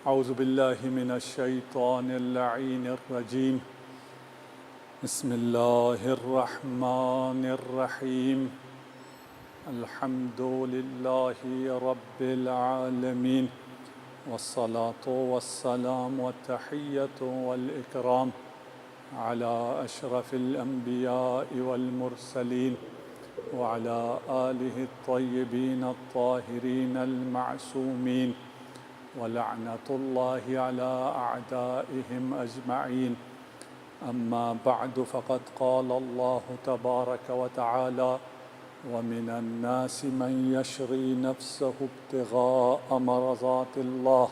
اعوذ باللہ من الشیطان اللعین الرجیم بسم اللہ الرحمن الرحیم الحمد للہ رب العالمین والصلاة والسلام والتحیۃ والاکرام علی اشرف الانبیاء والمرسلین وعلى آلہ الطیبین الطاہرین المعصومین ولعنة الله على أعدائهم أجمعين أما بعد فقد قال الله تبارك وتعالى ومن الناس من يشري نفسه ابتغاء مرضات الله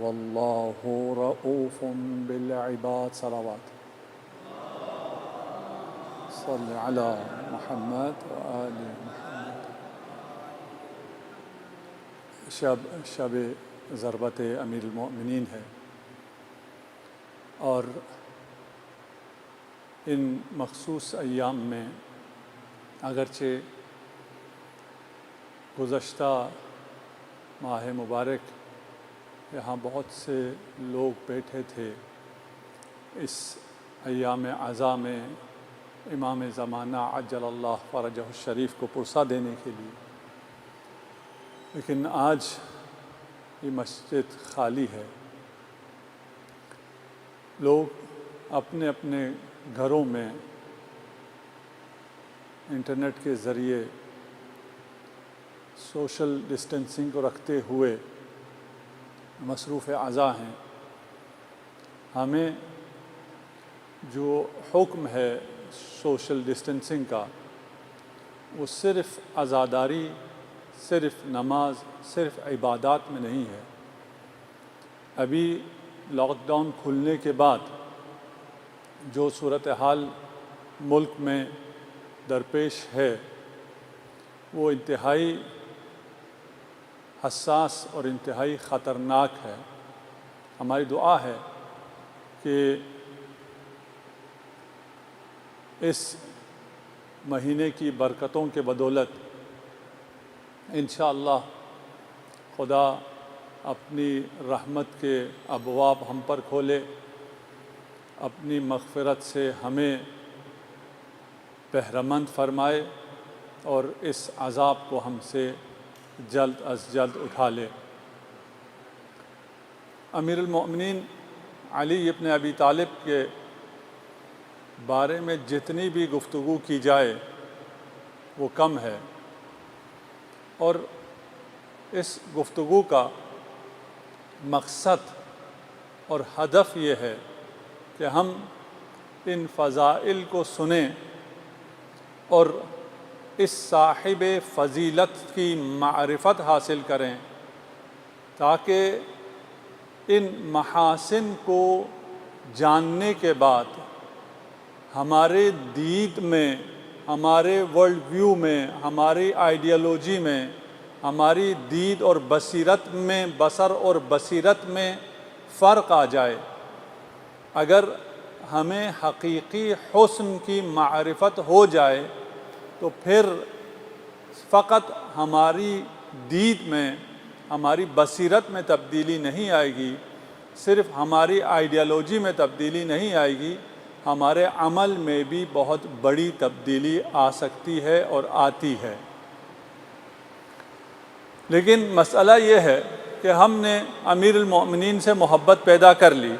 والله رؤوف بالعباد صلوات صل على محمد وآل محمد شب ضربت امیر المؤمنین ہے، اور ان مخصوص ایام میں اگرچہ گزشتہ ماہ مبارک یہاں بہت سے لوگ بیٹھے تھے اس ایام عزا میں امام زمانہ عجل اللہ فرجہ الشریف کو پرسہ دینے کے لیے، لیکن آج یہ مسجد خالی ہے۔ لوگ اپنے اپنے گھروں میں انٹرنیٹ کے ذریعے سوشل ڈسٹینسنگ کو رکھتے ہوئے مصروف عزا ہیں۔ ہمیں جو حکم ہے سوشل ڈسٹینسنگ کا، وہ صرف عزاداری، صرف نماز، صرف عبادات میں نہیں ہے۔ ابھی لاک ڈاؤن کھلنے کے بعد جو صورتحال ملک میں درپیش ہے وہ انتہائی حساس اور انتہائی خطرناک ہے۔ ہماری دعا ہے کہ اس مہینے کی برکتوں کے بدولت انشاءاللہ خدا اپنی رحمت کے ابواب ہم پر کھولے، اپنی مغفرت سے ہمیں بہرمند فرمائے اور اس عذاب کو ہم سے جلد از جلد اٹھا لے۔ امیر المؤمنین علی ابن ابی طالب کے بارے میں جتنی بھی گفتگو کی جائے وہ کم ہے، اور اس گفتگو کا مقصد اور ہدف یہ ہے کہ ہم ان فضائل کو سنیں اور اس صاحب فضیلت کی معرفت حاصل کریں، تاکہ ان محاسن کو جاننے کے بعد ہمارے دید میں، ہمارے ورلڈ ویو میں، ہماری آئیڈیالوجی میں، ہماری دید اور بصیرت میں، بصر اور بصیرت میں فرق آ جائے۔ اگر ہمیں حقیقی حسن کی معرفت ہو جائے تو پھر فقط ہماری دید میں، ہماری بصیرت میں تبدیلی نہیں آئے گی، صرف ہماری آئیڈیالوجی میں تبدیلی نہیں آئے گی، ہمارے عمل میں بھی بہت بڑی تبدیلی آ سکتی ہے اور آتی ہے۔ لیکن مسئلہ یہ ہے کہ ہم نے امیر المؤمنین سے محبت پیدا کر لی،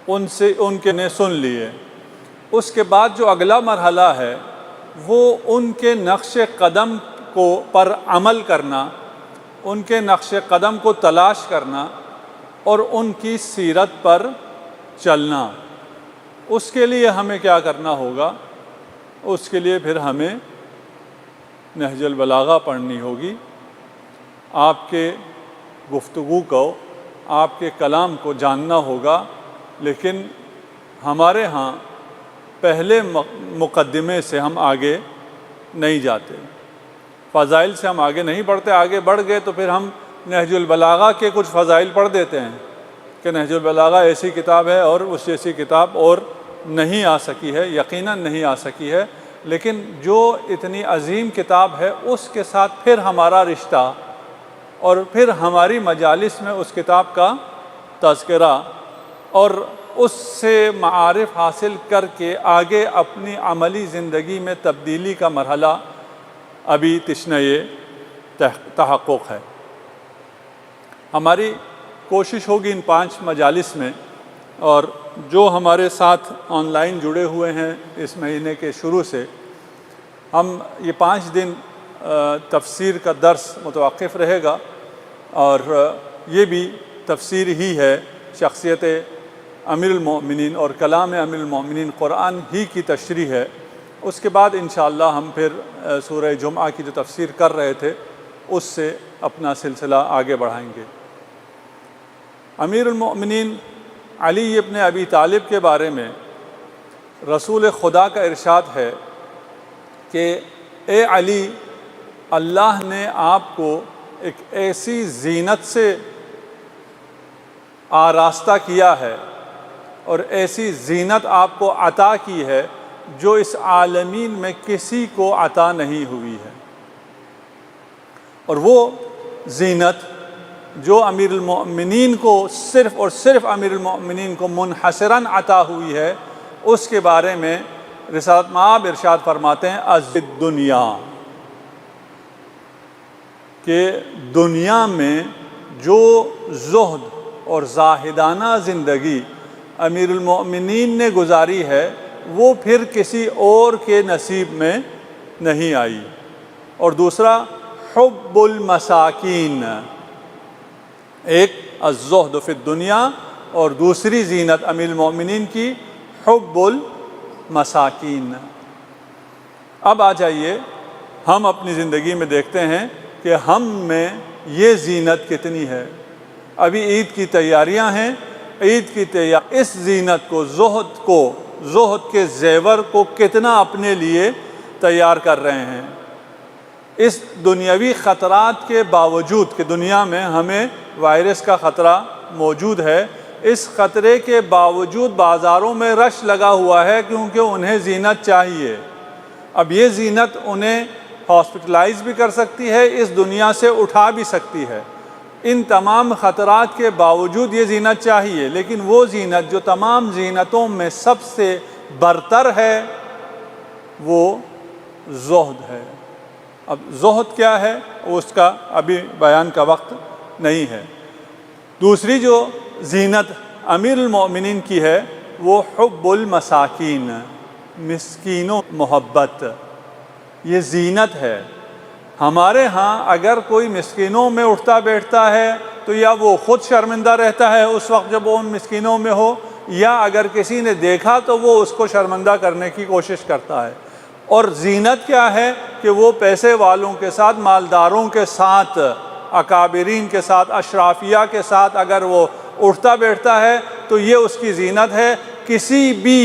ان کے نے سن لیے، اس کے بعد جو اگلا مرحلہ ہے وہ ان کے نقش قدم پر عمل کرنا، ان کے نقش قدم کو تلاش کرنا اور ان کی سیرت پر چلنا۔ اس کے لیے ہمیں کیا کرنا ہوگا؟ اس کے لیے پھر ہمیں نہج البلاغہ پڑھنی ہوگی، آپ کے گفتگو کو، آپ کے کلام کو جاننا ہوگا۔ لیکن ہمارے ہاں پہلے مقدمے سے ہم آگے نہیں جاتے، فضائل سے ہم آگے نہیں بڑھتے۔ آگے بڑھ گئے تو پھر ہم نہج البلاغہ کے کچھ فضائل پڑھ دیتے ہیں کہ نہج البلاغہ ایسی کتاب ہے اور اس جیسی کتاب اور نہیں آ سکی ہے، یقیناً نہیں آ سکی ہے۔ لیکن جو اتنی عظیم کتاب ہے اس کے ساتھ پھر ہمارا رشتہ اور پھر ہماری مجالس میں اس کتاب کا تذکرہ اور اس سے معارف حاصل کر کے آگے اپنی عملی زندگی میں تبدیلی کا مرحلہ ابھی تشنہ تحقق ہے۔ ہماری کوشش ہوگی ان 5 مجالس میں، اور جو ہمارے ساتھ آن لائن جڑے ہوئے ہیں اس مہینے کے شروع سے، ہم یہ 5 دن تفسیر کا درس متوقف رہے گا، اور یہ بھی تفسیر ہی ہے، شخصیت امیر المؤمنین اور کلام امیر المؤمنین قرآن ہی کی تشریح ہے۔ اس کے بعد انشاءاللہ ہم پھر سورہ جمعہ کی جو تفسیر کر رہے تھے اس سے اپنا سلسلہ آگے بڑھائیں گے۔ امیر المؤمنین علی ابن ابی طالب کے بارے میں رسول خدا کا ارشاد ہے کہ اے علی، اللہ نے آپ کو ایک ایسی زینت سے آراستہ کیا ہے اور ایسی زینت آپ کو عطا کی ہے جو اس عالمین میں کسی کو عطا نہیں ہوئی ہے، اور وہ زینت جو امیر المؤمنین کو صرف اور صرف امیر المؤمنین کو منحصراً عطا ہوئی ہے، اس کے بارے میں رسالت مآب ارشاد فرماتے ہیں از دنیا، کہ دنیا میں جو زہد اور زاہدانہ زندگی امیر المؤمنین نے گزاری ہے وہ پھر کسی اور کے نصیب میں نہیں آئی۔ اور دوسرا حب المساکین، ایک الزہد فی الدنیا اور دوسری زینت امیر المؤمنین کی حب المساکین۔ اب آ جائیے ہم اپنی زندگی میں دیکھتے ہیں کہ ہم میں یہ زینت کتنی ہے۔ ابھی عید کی تیاریاں ہیں، عید کی اس زینت کو، زہد کے زیور کو کتنا اپنے لیے تیار کر رہے ہیں۔ اس دنیاوی خطرات کے باوجود کہ دنیا میں ہمیں وائرس کا خطرہ موجود ہے، اس خطرے کے باوجود بازاروں میں رش لگا ہوا ہے، کیونکہ انہیں زینت چاہیے۔ اب یہ زینت انہیں ہاسپٹلائز بھی کر سکتی ہے، اس دنیا سے اٹھا بھی سکتی ہے۔ ان تمام خطرات کے باوجود یہ زینت چاہیے، لیکن وہ زینت جو تمام زینتوں میں سب سے برتر ہے وہ زہد ہے۔ اب زہد کیا ہے اس کا ابھی بیان کا وقت نہیں ہے۔ دوسری جو زینت امیر المؤمنین کی ہے وہ حب المساکین، مسکینوں محبت، یہ زینت ہے۔ ہمارے ہاں اگر کوئی مسکینوں میں اٹھتا بیٹھتا ہے تو یا وہ خود شرمندہ رہتا ہے اس وقت جب وہ ان مسکینوں میں ہو، یا اگر کسی نے دیکھا تو وہ اس کو شرمندہ کرنے کی کوشش کرتا ہے۔ اور زینت کیا ہے کہ وہ پیسے والوں کے ساتھ، مالداروں کے ساتھ، اکابرین کے ساتھ، اشرافیہ کے ساتھ اگر وہ اٹھتا بیٹھتا ہے تو یہ اس کی زینت ہے۔ کسی بھی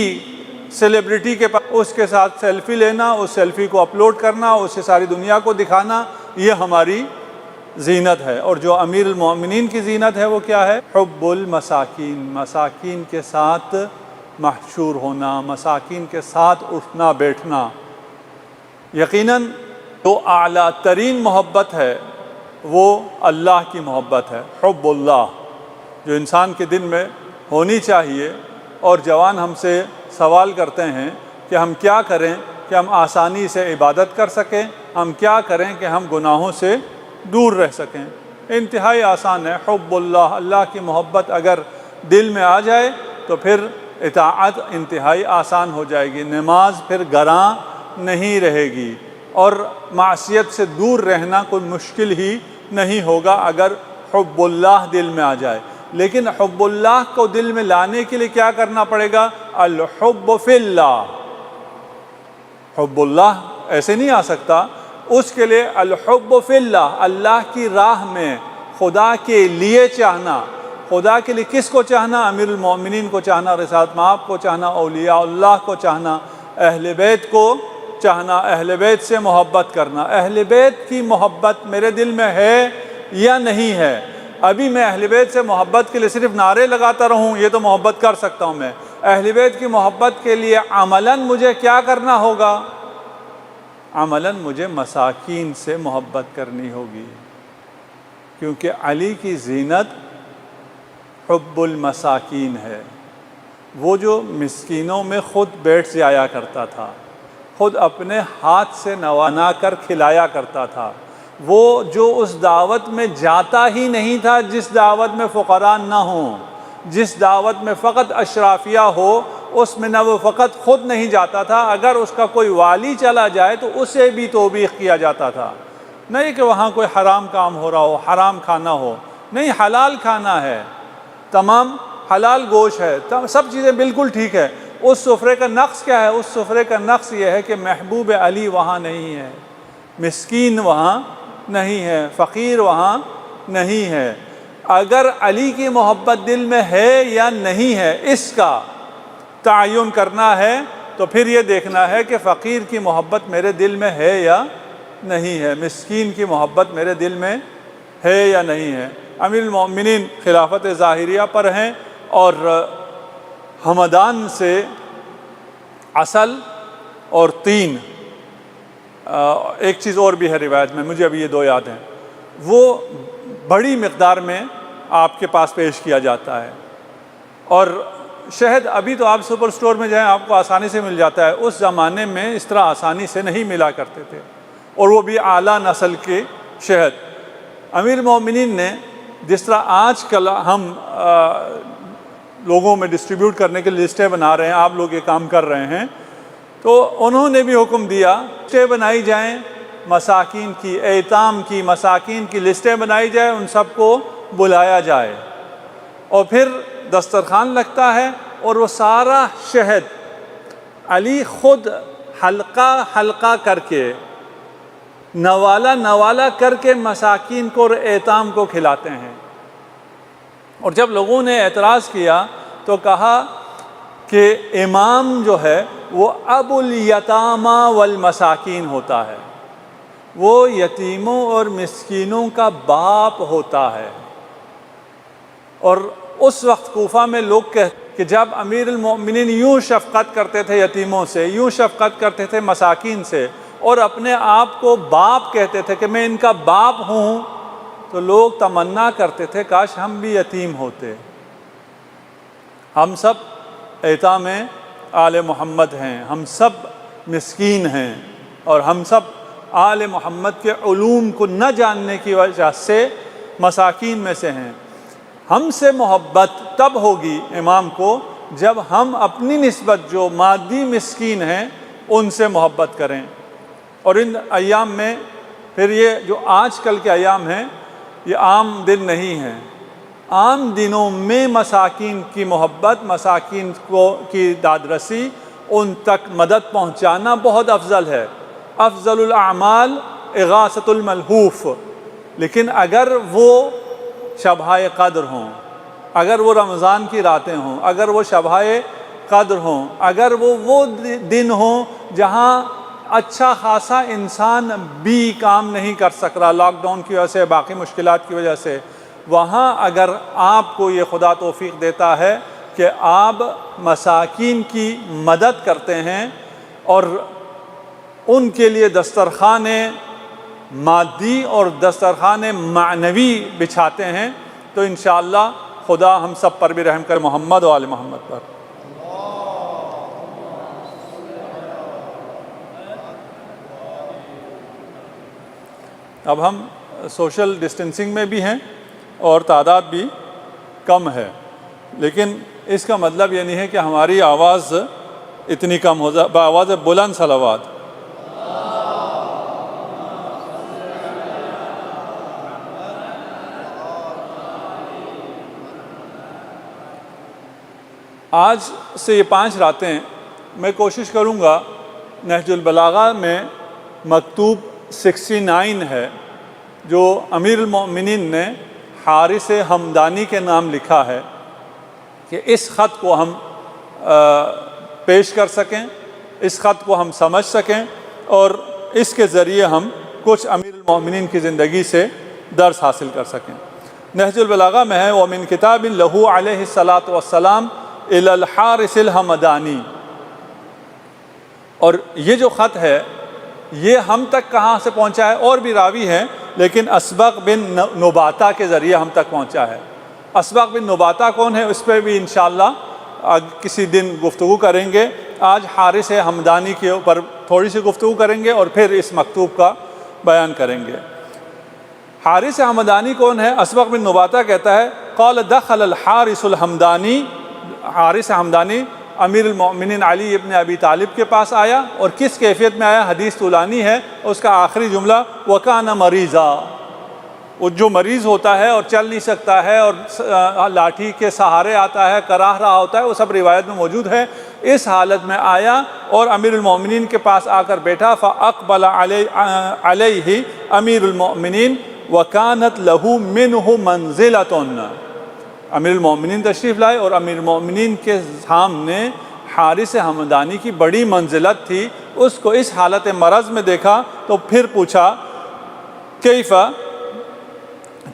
سیلیبریٹی کے پاس اس کے ساتھ سیلفی لینا، اس سیلفی کو اپلوڈ کرنا، اسے ساری دنیا کو دکھانا، یہ ہماری زینت ہے۔ اور جو امیر المؤمنین کی زینت ہے وہ کیا ہے؟ حب المساکین، مساکین کے ساتھ محشور ہونا، مساکین کے ساتھ اٹھنا بیٹھنا۔ یقیناً جو اعلیٰ ترین محبت ہے وہ اللہ کی محبت ہے، حب اللہ، جو انسان کے دل میں ہونی چاہیے۔ اور جوان ہم سے سوال کرتے ہیں کہ ہم کیا کریں کہ ہم آسانی سے عبادت کر سکیں، ہم کیا کریں کہ ہم گناہوں سے دور رہ سکیں۔ انتہائی آسان ہے، حب اللہ، اللہ کی محبت اگر دل میں آ جائے تو پھر اطاعت انتہائی آسان ہو جائے گی، نماز پھر گراں نہیں رہے گی، اور معصیت سے دور رہنا کوئی مشکل ہی نہیں ہوگا اگر حب اللہ دل میں آ جائے۔ لیکن حب اللہ کو دل میں لانے کے لیے کیا کرنا پڑے گا؟ الحب فی اللہ۔ حب اللہ ایسے نہیں آ سکتا، اس کے لیے الحب فی اللہ، اللہ کی راہ میں خدا کے لیے چاہنا۔ خدا کے لیے کس کو چاہنا؟ امیر المؤمنین کو چاہنا، رسالت مآب کو چاہنا، اولیاء اللہ کو چاہنا، اہل بیت کو چاہنا، اہل بیت سے محبت کرنا۔ اہل بیت کی محبت میرے دل میں ہے یا نہیں ہے؟ ابھی میں اہل بیت سے محبت کے لیے صرف نعرے لگاتا رہوں، یہ تو محبت کر سکتا ہوں میں۔ اہل بیت کی محبت کے لیے عملاً مجھے کیا کرنا ہوگا؟ عملاً مجھے مساکین سے محبت کرنی ہوگی، کیونکہ علی کی زینت حب المساکین ہے۔ وہ جو مسکینوں میں خود بیٹھ جایا کرتا تھا، خود اپنے ہاتھ سے نوانا کر کھلایا کرتا تھا، وہ جو اس دعوت میں جاتا ہی نہیں تھا جس دعوت میں فقراء نہ ہوں، جس دعوت میں فقط اشرافیہ ہو، اس میں نہ وہ فقط خود نہیں جاتا تھا، اگر اس کا کوئی والی چلا جائے تو اسے بھی توبیخ کیا جاتا تھا۔ نہیں کہ وہاں کوئی حرام کام ہو رہا ہو، حرام کھانا ہو، نہیں، حلال کھانا ہے، تمام حلال گوشت ہے، سب چیزیں بالکل ٹھیک ہے۔ اس سفرے کا نقص کیا ہے؟ اس سفرے کا نقص یہ ہے کہ محبوب علی وہاں نہیں ہے، مسکین وہاں نہیں ہے، فقیر وہاں نہیں ہے۔ اگر علی کی محبت دل میں ہے یا نہیں ہے، اس کا تعین کرنا ہے تو پھر یہ دیکھنا ہے کہ فقیر کی محبت میرے دل میں ہے یا نہیں ہے، مسکین کی محبت میرے دل میں ہے یا نہیں ہے۔ امیر المومنین خلافت ظاہریہ پر ہیں، اور ہمدان سے عسل اور تین، ایک چیز اور بھی ہے روایت میں، مجھے ابھی یہ دو یاد ہیں، وہ بڑی مقدار میں آپ کے پاس پیش کیا جاتا ہے۔ اور شہد ابھی تو آپ سپر سٹور میں جائیں آپ کو آسانی سے مل جاتا ہے، اس زمانے میں اس طرح آسانی سے نہیں ملا کرتے تھے، اور وہ بھی اعلیٰ نسل کے شہد۔ امیر المومنین نے جس طرح آج کل ہم لوگوں میں ڈسٹریبیوٹ کرنے کے لیے لسٹیں بنا رہے ہیں، آپ لوگ یہ کام کر رہے ہیں، تو انہوں نے بھی حکم دیا لسٹیں بنائی جائیں مساکین کی، ایتام کی، مساکین کی لسٹیں بنائی جائیں، ان سب کو بلایا جائے، اور پھر دسترخوان لگتا ہے، اور وہ سارا شہد علی خود حلقہ حلقہ کر کے، نوالا کر کے مساکین کو اور ایتام کو کھلاتے ہیں۔ اور جب لوگوں نے اعتراض کیا تو کہا کہ امام جو ہے وہ ابو الیتامى والمساکین ہوتا ہے، وہ یتیموں اور مسکینوں کا باپ ہوتا ہے۔ اور اس وقت کوفہ میں لوگ کہتے کہ جب امیر المومنین یوں شفقت کرتے تھے یتیموں سے، یوں شفقت کرتے تھے مساکین سے، اور اپنے آپ کو باپ کہتے تھے کہ میں ان کا باپ ہوں، تو لوگ تمنا کرتے تھے کاش ہم بھی یتیم ہوتے۔ ہم سب ایتام آل محمد ہیں، ہم سب مسکین ہیں، اور ہم سب آل محمد کے علوم کو نہ جاننے کی وجہ سے مساکین میں سے ہیں۔ ہم سے محبت تب ہوگی امام کو جب ہم اپنی نسبت جو مادی مسکین ہیں ان سے محبت کریں۔ اور ان ایام میں پھر یہ جو آج کل کے ایام ہیں یہ عام دن نہیں ہیں، عام دنوں میں مساکین کی محبت، مساکین کی داد رسی، ان تک مدد پہنچانا بہت افضل ہے۔ افضل الاعمال اغاثۃ الملہوف۔ لیکن اگر وہ شبۂ قدر ہوں، اگر وہ رمضان کی راتیں ہوں، اگر وہ شبۂ قدر ہوں، اگر وہ دن ہوں جہاں اچھا خاصا انسان بھی کام نہیں کر سک رہا لاک ڈاؤن کی وجہ سے، باقی مشکلات کی وجہ سے، وہاں اگر آپ کو یہ خدا توفیق دیتا ہے کہ آپ مساکین کی مدد کرتے ہیں اور ان کے لیے دسترخوان مادی اور دسترخوان معنوی بچھاتے ہیں، تو انشاءاللہ خدا ہم سب پر بھی رحم کر، محمد و آل محمد پر۔ اب ہم سوشل ڈسٹینسنگ میں بھی ہیں اور تعداد بھی کم ہے، لیکن اس کا مطلب یہ نہیں ہے کہ ہماری آواز اتنی کم ہو جائے۔ بآواز بلند صلوات۔ آج سے یہ 5 راتیں میں کوشش کروں گا، نہج البلاغہ میں مکتوب 69 ہے جو امیر المومنین نے حارث ہمدانی کے نام لکھا ہے، کہ اس خط کو ہم پیش کر سکیں، اس خط کو ہم سمجھ سکیں، اور اس کے ذریعے ہم کچھ امیر المومنین کی زندگی سے درس حاصل کر سکیں۔ نہج البلاغہ میں ہے وَمِن کتاب لہو علیہ الصلاۃ والسلام الی الحارث الہمدانی، اور یہ جو خط ہے یہ ہم تک کہاں سے پہنچا ہے؟ اور بھی راوی ہیں، لیکن اسبغ بن نباتہ کے ذریعے ہم تک پہنچا ہے۔ اسبغ بن نباتہ کون ہے؟ اس پہ بھی انشاءاللہ کسی دن گفتگو کریں گے۔ آج حارث حمدانی کے اوپر تھوڑی سی گفتگو کریں گے اور پھر اس مکتوب کا بیان کریں گے۔ حارث حمدانی کون ہے؟ اسبغ بن نباتہ کہتا ہے قال دخل الحارث الحمدانی، حارث حمدانی امیر المؤمنین علی ابن ابی طالب کے پاس آیا، اور کس کیفیت میں آیا؟ حدیث طولانی ہے، اس کا آخری جملہ وَكَانَ مَرِيضًا، وہ جو مریض ہوتا ہے اور چل نہیں سکتا ہے اور لاٹھی کے سہارے آتا ہے، کراہ رہا ہوتا ہے، وہ سب روایت میں موجود ہے۔ اس حالت میں آیا اور امیر المؤمنین کے پاس آ کر بیٹھا، فَأَقْبَلَ عَلَيْهِ امیر المؤمنین وَكَانَتْ لَهُ مِنْهُ مَنْزِلَةٌ، امیر المؤمنین تشریف لائے اور امیر المؤمنین کے سامنے حارث حمدانی کی بڑی منزلت تھی۔ اس کو اس حالت مرض میں دیکھا تو پھر پوچھا کیف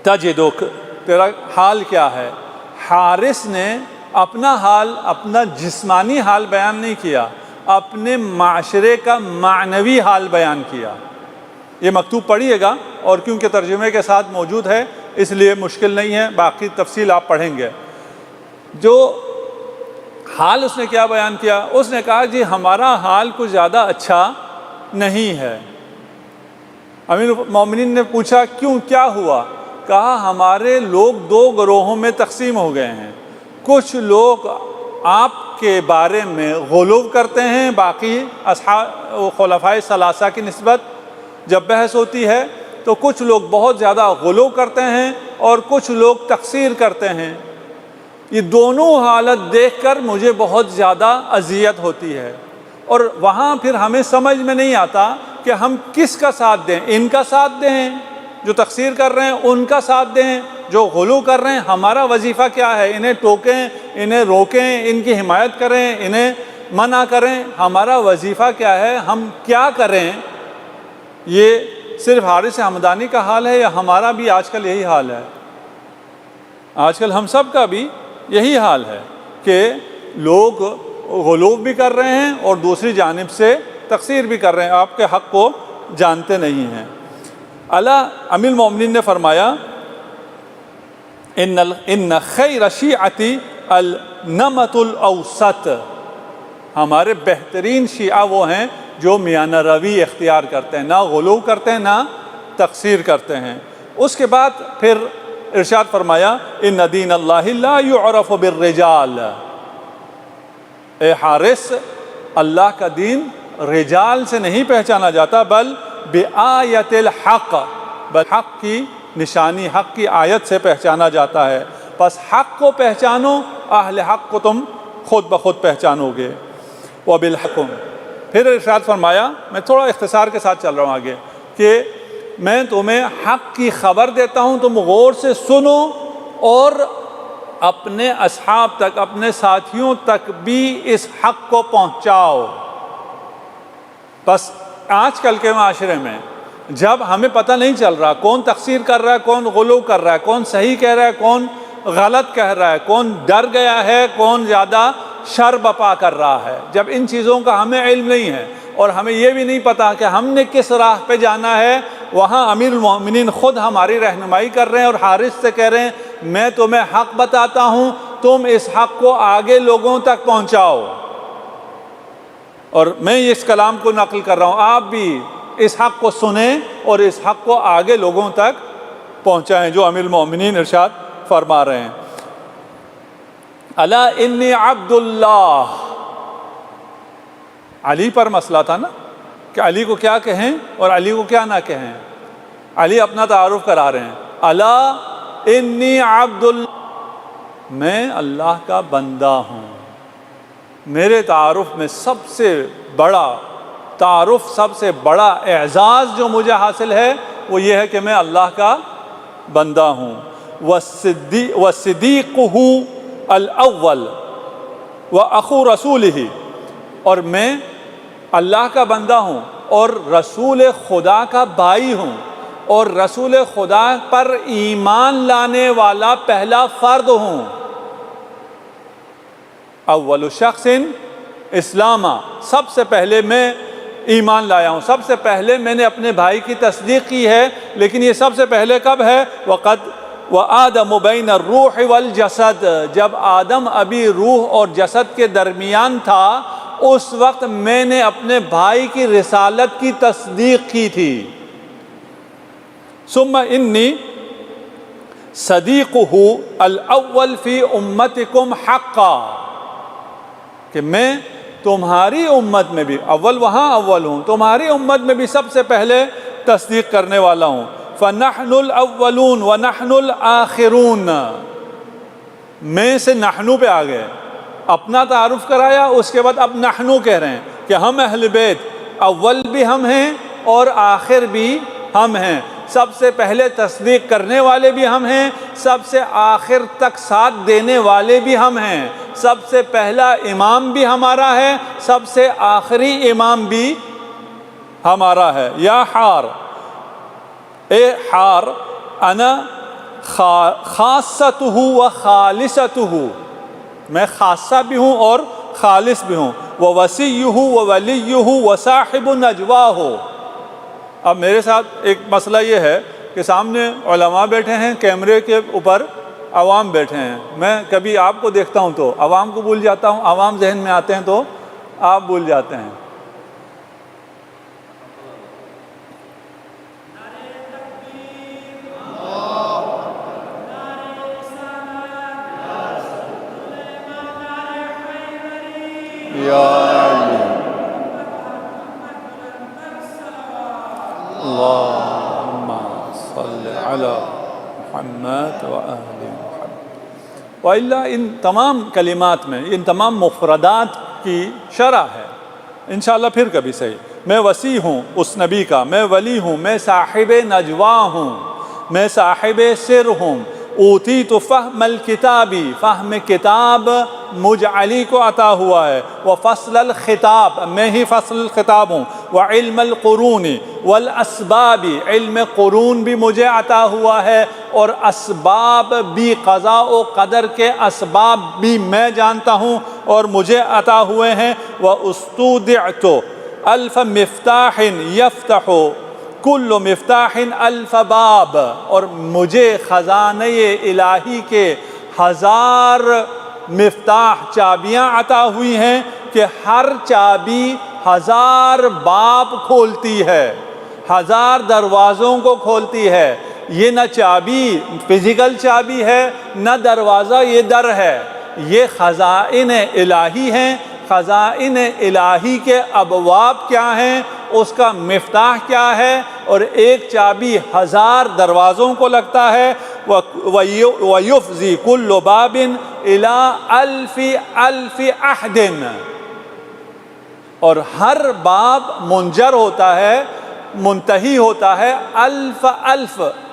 تجدک، تیرا حال کیا ہے؟ حارث نے اپنا حال، اپنا جسمانی حال بیان نہیں کیا، اپنے معاشرے کا معنوی حال بیان کیا۔ یہ مکتوب پڑھیے گا، اور کیونکہ ترجمے کے ساتھ موجود ہے اس لیے مشکل نہیں ہے، باقی تفصیل آپ پڑھیں گے۔ جو حال اس نے کیا بیان کیا؟ اس نے کہا جی ہمارا حال کچھ زیادہ اچھا نہیں ہے۔ امیر المومنین نے پوچھا کیوں، کیا ہوا؟ کہا ہمارے لوگ دو گروہوں میں تقسیم ہو گئے ہیں، کچھ لوگ آپ کے بارے میں غلو کرتے ہیں، باقی خلفائے ثلاثہ کی نسبت جب بحث ہوتی ہے تو کچھ لوگ بہت زیادہ غلو کرتے ہیں اور کچھ لوگ تقصیر کرتے ہیں۔ یہ دونوں حالت دیکھ کر مجھے بہت زیادہ اذیت ہوتی ہے، اور وہاں پھر ہمیں سمجھ میں نہیں آتا کہ ہم کس کا ساتھ دیں، ان کا ساتھ دیں جو تقصیر کر رہے ہیں، ان کا ساتھ دیں جو غلو کر رہے ہیں۔ ہمارا وظیفہ کیا ہے؟ انہیں ٹوکیں، انہیں روکیں، ان کی حمایت کریں، انہیں منع کریں؟ ہمارا وظیفہ کیا ہے؟ ہم کیا کریں؟ یہ صرف حارث حمدانی کا حال ہے یا ہمارا بھی آج کل یہی حال ہے؟ آج کل ہم سب کا بھی یہی حال ہے کہ لوگ غلو بھی کر رہے ہیں اور دوسری جانب سے تقصیر بھی کر رہے ہیں، آپ کے حق کو جانتے نہیں ہیں۔ امیر المومنین نے فرمایا ان خیر شیعتی النمط الاوسط، ہمارے بہترین شیعہ وہ ہیں جو میانہ روی اختیار کرتے ہیں، نہ غلو کرتے ہیں نہ تقصیر کرتے ہیں۔ اس کے بعد پھر ارشاد فرمایا ان دین اللہ لا یعرف بالرجال، اے حارث اللہ کا دین رجال سے نہیں پہچانا جاتا، بل بآیت الحق، بل حق کی نشانی، حق کی آیت سے پہچانا جاتا ہے۔ پس حق کو پہچانو، اہل حق کو تم خود بخود پہچانو گے۔ وبالحکم، پھر ارشاد فرمایا، میں تھوڑا اختصار کے ساتھ چل رہا ہوں آگے، کہ میں تمہیں حق کی خبر دیتا ہوں، تم غور سے سنو اور اپنے اصحاب تک، اپنے ساتھیوں تک بھی اس حق کو پہنچاؤ۔ بس آج کل کے معاشرے میں جب ہمیں پتہ نہیں چل رہا کون تقصیر کر رہا ہے، کون غلو کر رہا ہے، کون صحیح کہہ رہا ہے، کون غلط کہہ رہا ہے، کون ڈر گیا ہے، کون زیادہ شر بپا کر رہا ہے، جب ان چیزوں کا ہمیں علم نہیں ہے اور ہمیں یہ بھی نہیں پتا کہ ہم نے کس راہ پہ جانا ہے، وہاں امیر المومنین خود ہماری رہنمائی کر رہے ہیں اور حارث سے کہہ رہے ہیں میں تمہیں حق بتاتا ہوں، تم اس حق کو آگے لوگوں تک پہنچاؤ۔ اور میں اس کلام کو نقل کر رہا ہوں، آپ بھی اس حق کو سنیں اور اس حق کو آگے لوگوں تک پہنچائیں جو امیر المومنین ارشاد فرما رہے ہیں۔ الا انی عبد اللہ، علی پر مسئلہ تھا نا کہ علی کو کیا کہیں اور علی کو کیا نہ کہیں۔ علی اپنا تعارف کرا رہے ہیں، الا انی عبد اللہ، میں اللہ کا بندہ ہوں۔ میرے تعارف میں سب سے بڑا تعارف، سب سے بڑا اعزاز جو مجھے حاصل ہے وہ یہ ہے کہ میں اللہ کا بندہ ہوں۔ وصدیقہ الاول واخو رسولہ، اور میں اللہ کا بندہ ہوں اور رسول خدا کا بھائی ہوں، اور رسول خدا پر ایمان لانے والا پہلا فرد ہوں۔ اول شخص اسلامہ، سب سے پہلے میں ایمان لایا ہوں۔ سب سے پہلے میں نے اپنے بھائی کی تصدیق کی ہے، لیکن یہ سب سے پہلے کب ہے؟ وَآدَمُ بَيْنَ الرُّوحِ وَالْجَسَدِ، جب آدم ابھی روح اور جسد کے درمیان تھا، اس وقت میں نے اپنے بھائی کی رسالت کی تصدیق کی تھی۔ ثم انی صدیقہ الاول فی امتکم حقا، کہ میں تمہاری امت میں بھی اول، وہاں اول ہوں، تمہاری امت میں بھی سب سے پہلے تصدیق کرنے والا ہوں۔ فَنَحْنُ الْأَوَّلُونَ وَنَحْنُ الْآخِرُونَ، میں سے نحنو پہ آ گئے، اپنا تعارف کرایا، اس کے بعد اب نحنو کہہ رہے ہیں کہ ہم اہل بیت اول بھی ہم ہیں اور آخر بھی ہم ہیں، سب سے پہلے تصدیق کرنے والے بھی ہم ہیں، سب سے آخر تک ساتھ دینے والے بھی ہم ہیں، سب سے پہلا امام بھی ہمارا ہے، سب سے آخری امام بھی ہمارا ہے۔ یا حار، اے حار، انا خاصتہ و خالصتہ، میں خاصہ بھی ہوں اور خالص بھی ہوں، ووصیہ و ولیہ و صاحب نجواہ۔ اب میرے ساتھ ایک مسئلہ یہ ہے کہ سامنے علماء بیٹھے ہیں، کیمرے کے اوپر عوام بیٹھے ہیں، میں کبھی آپ کو دیکھتا ہوں تو عوام کو بھول جاتا ہوں، عوام ذہن میں آتے ہیں تو آپ بھول جاتے ہیں۔ یا اللہم صلی علی محمد و آل محمد۔ وإلا ان تمام کلمات میں، ان تمام مفردات کی شرح ہے، انشاءاللہ پھر کبھی صحیح۔ میں وسیع ہوں اس نبی کا، میں ولی ہوں، میں صاحب نجوا ہوں، میں صاحب سر ہوں۔ اوتیت فہم الکتابی، فہم کتاب مجھ علی کو عطا ہوا ہے، وفصل الخطاب، میں ہی فصل الخطاب ہوں، وعلم القرون والاسباب، علم قرون بھی مجھے عطا ہوا ہے، اور اسباب بھی، قضاء و قدر کے اسباب بھی میں جانتا ہوں اور مجھے عطا ہوئے ہیں۔ واستودعت الف مفتاح یفتح کل مفتاح الف باب، اور مجھے خزانہ الہی کے 1000 مفتاح، چابیاں عطا ہوئی ہیں کہ ہر چابی 1000 باب کھولتی ہے، 1000 دروازوں کو کھولتی ہے۔ یہ نہ چابی فزیکل چابی ہے، نہ دروازہ یہ در ہے، یہ خزائن الہی ہیں۔ خزائن الہی کے ابواب کیا ہیں، اس کا مفتاح کیا ہے، اور ایک چابی 1000 دروازوں کو لگتا ہے۔ وَيُفْزِي كُلُّ بَابٍ إِلَىٰ أَلْفِ عَهْدٍ، اور ہر باب منجر ہوتا ہے، منتہی ہوتا ہے الف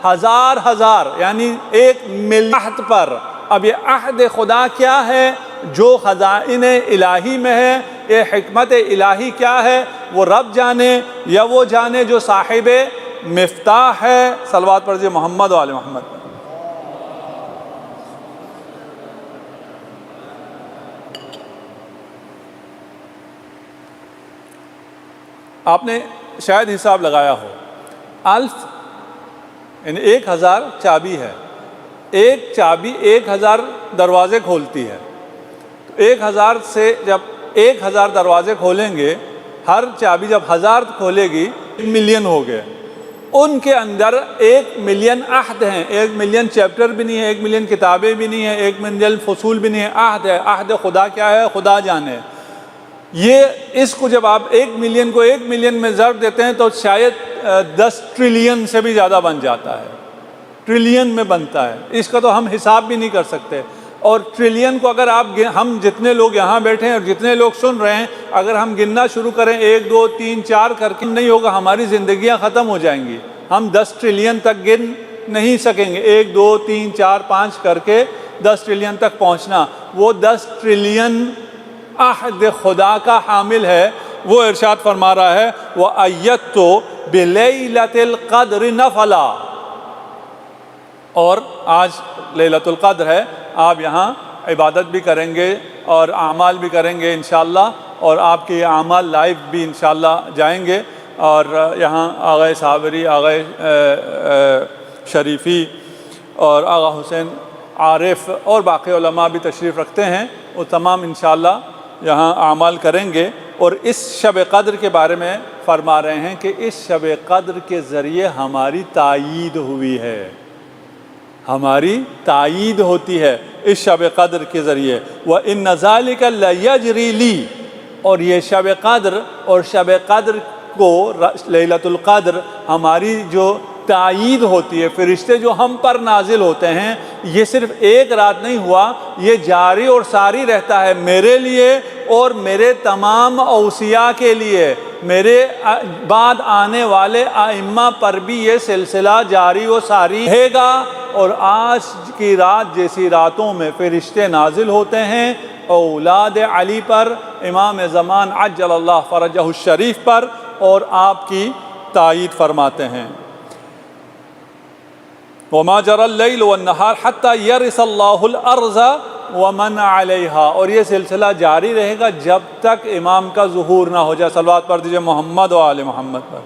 1000 یعنی 1,000,000 عہد پر۔ اب یہ عہد خدا کیا ہے جو خزائن الہی میں ہے، یہ حکمت الہی کیا ہے، وہ رب جانے، یا وہ جانے جو صاحب مفتاح ہے۔ صلوات پڑھیے محمد و آل محمد۔ آپ نے شاید حساب لگایا ہو، الف یعنی 1000 چابی ہے، ایک چابی 1000 دروازے کھولتی ہے۔ 1000 سے جب 1000 دروازے کھولیں گے، ہر چابی جب 1000 کھولے گی، 1,000,000 ہو گئے۔ ان کے اندر 1,000,000 عہد ہیں، 1,000,000 چیپٹر بھی نہیں ہے، 1,000,000 کتابیں بھی نہیں ہیں، 1,000,000 فصول بھی نہیں ہے، عہد ہے۔ عہد خدا کیا ہے، خدا جانے۔ یہ اس کو جب آپ 1,000,000 کو 1,000,000 میں ضرب دیتے ہیں تو شاید 10 ٹریلین سے بھی زیادہ بن جاتا ہے، ٹریلین میں بنتا ہے۔ اس کا تو ہم حساب بھی نہیں کر سکتے۔ اور ٹریلین کو اگر ہم جتنے لوگ یہاں بیٹھے ہیں اور جتنے لوگ سن رہے ہیں، اگر ہم گننا شروع کریں 1 2 3 4 کر کے، نہیں ہوگا، ہماری زندگیاں ختم ہو جائیں گی، ہم 10 ٹریلین تک گن نہیں سکیں گے۔ 1 2 3 4 5 کر کے 10 ٹریلین تک پہنچنا، وہ 10 ٹریلین عہد خدا کا حامل ہے۔ وہ ارشاد فرما رہا ہے وَأَيَّدْتُ بِلَيْلَةِ الْقَدْرِ نَفَلًا، اور آج لیلۃ القدر ہے، آپ یہاں عبادت بھی کریں گے اور اعمال بھی کریں گے انشاءاللہ۔ اور آپ کے یہ اعمال لائیو بھی انشاءاللہ جائیں گے، اور یہاں آغا صابری، آغا شریفی اور آغا حسین عارف اور باقی علماء بھی تشریف رکھتے ہیں، وہ تمام انشاءاللہ یہاں اعمال کریں گے۔ اور اس شب قدر کے بارے میں فرما رہے ہیں کہ اس شب قدر کے ذریعے ہماری تائید ہوئی ہے، ہماری تائید ہوتی ہے اس شب قدر کے ذریعے۔ وَإِنَّ ذَلِكَ لَيَجْرِي لِي، اور یہ شب قدر اور شب قدر کو لیلۃ القدر ہماری جو تائید ہوتی ہے، فرشتے جو ہم پر نازل ہوتے ہیں، یہ صرف ایک رات نہیں ہوا، یہ جاری اور ساری رہتا ہے میرے لیے اور میرے تمام اوصیاء کے لیے، میرے بعد آنے والے ائمہ پر بھی یہ سلسلہ جاری و ساری رہے گا۔ اور آج کی رات جیسی راتوں میں فرشتے نازل ہوتے ہیں اولاد علی پر، امام زمان عجل اللہ فرجہ الشریف پر، اور آپ کی تائید فرماتے ہیں۔ وَمَا جَرَى اللَّيْلُ وَالنَّهَارُ حَتَّى يَرِثَ اللَّهُ الْأَرْضَ وَمَنْ عَلَيْهَا، اور یہ سلسلہ جاری رہے گا جب تک امام کا ظہور نہ ہو جائے۔ صلوات پڑھ دیجئے محمد و آل محمد پر۔